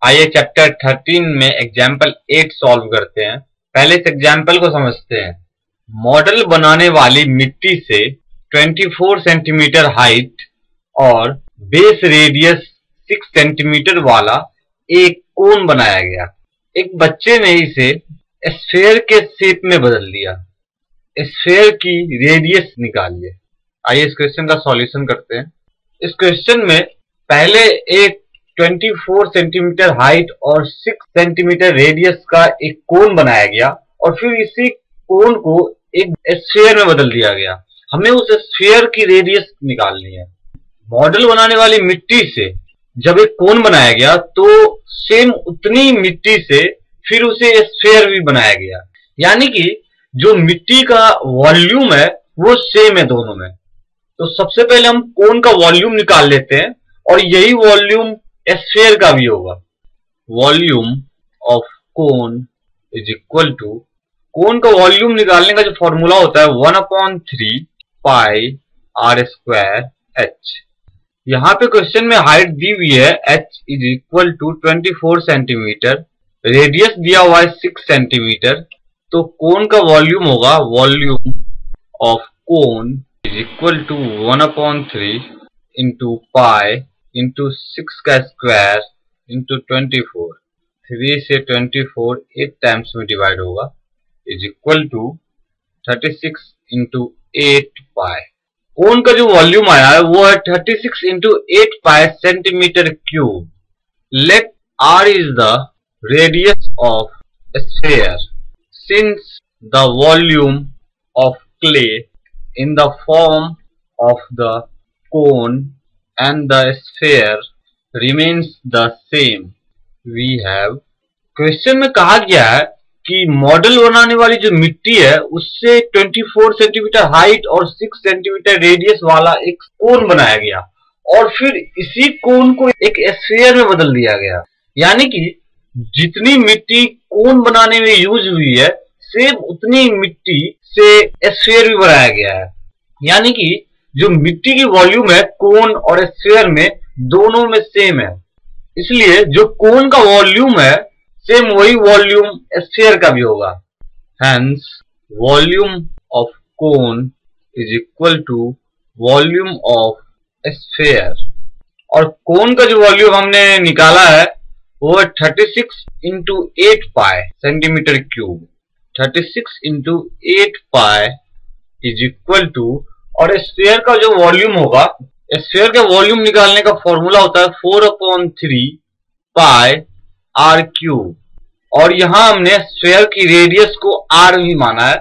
आइए चैप्टर 13 में example 8 solve करते हैं। पहले इस एग्जाम्पल को समझते हैं। मॉडल बनाने वाली मिट्टी से 24 सेंटीमीटर हाइट और बेस रेडियस 6 सेंटीमीटर वाला एक कोन बनाया गया। एक बच्चे ने इसे स्फेयर के शेप में बदल दिया। स्फेयर की रेडियस निकालिए। आइए इस क्वेश्चन का सॉल्यूशन करते हैं। इस क्वेश्चन में पहले एक 24 सेंटीमीटर हाइट और 6 सेंटीमीटर रेडियस का एक कोन बनाया गया और फिर इसी कोन को एक स्फीयर में बदल दिया गया। हमें उस स्फीयर की रेडियस निकालनी है। मॉडल बनाने वाली मिट्टी से जब एक कोन बनाया गया तो सेम उतनी मिट्टी से फिर उसे स्फीयर भी बनाया गया, यानी कि जो मिट्टी का वॉल्यूम है वो सेम है दोनों में। तो सबसे पहले हम कोन का वॉल्यूम निकाल लेते हैं और यही वॉल्यूम स्फीयर का भी होगा। Volume of cone is equal to, cone का वॉल्यूम निकालने का जो फॉर्मूला होता है 1/3 पाई आर स्क्वायर एच। यहाँ पे क्वेश्चन में हाइट दी हुई है h is equal to 24 centimetre, radius दिया हुआ है 6 सेंटीमीटर। तो कोन का वॉल्यूम होगा, volume of cone is equal to 1/3 into pi into 6 का स्क्वायर इंटू 24। 3 से 24 8 टाइम्स में डिवाइड होगा, is equal to 36 into 8 pi. Cone का जो वॉल्यूम आया है वो है 36 into 8 pi centimetre cube. Let r is the radius of sphere. Since the volume of clay in the form of the cone and the sphere remains the same, we have। Question में कहा गया है कि model बनाने वाली जो मिट्टी है उससे 24 सेंटीमीटर हाइट और 6 सेंटीमीटर रेडियस वाला एक कोन बनाया गया और फिर इसी कोन को एक स्फीयर में बदल दिया गया, यानी कि जितनी मिट्टी कोन बनाने में यूज हुई है सेम उतनी मिट्टी से स्फीयर भी बनाया गया है। यानी कि जो मिट्टी की वॉल्यूम है कोन और स्फीयर में दोनों में सेम है, इसलिए जो कोन का वॉल्यूम है सेम वही वॉल्यूम स्फीयर का भी होगा। Hence volume of cone is equal to volume of sphere. और कोन का जो वॉल्यूम हमने निकाला है वो 36 into 8 pi centimetre cube. 36 into 8 pi is equal to, और स्फीयर का जो वॉल्यूम होगा, स्फीयर का वॉल्यूम निकालने का फॉर्मूला होता है 4/3 पाई आर क्यूब। और यहां हमने स्फीयर की रेडियस को आर भी माना है,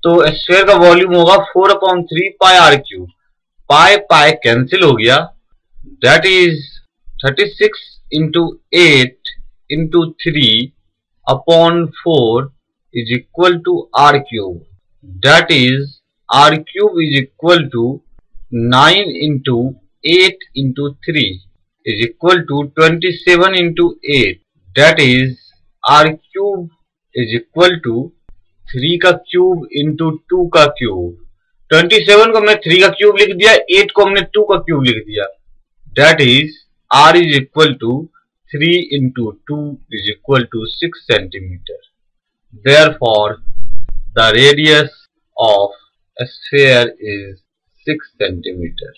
तो स्फीयर का वॉल्यूम होगा 4/3 pi r cube. Pi pi cancel हो गया, that is 36 into 8 into 3/4 is equal to r cube, that is r cube is equal to 9 into 8 into 3 is equal to 27 into 8, that is r cube is equal to 3 का cube into 2 का cube. 27 को हमने 3 का cube लिख दिया, 8 को हमने 2 का क्यूब लिख दिया, that is r is equal to 3 into 2 is equal to 6 centimeter. Therefore, the radius of a sphere is 6 centimeter.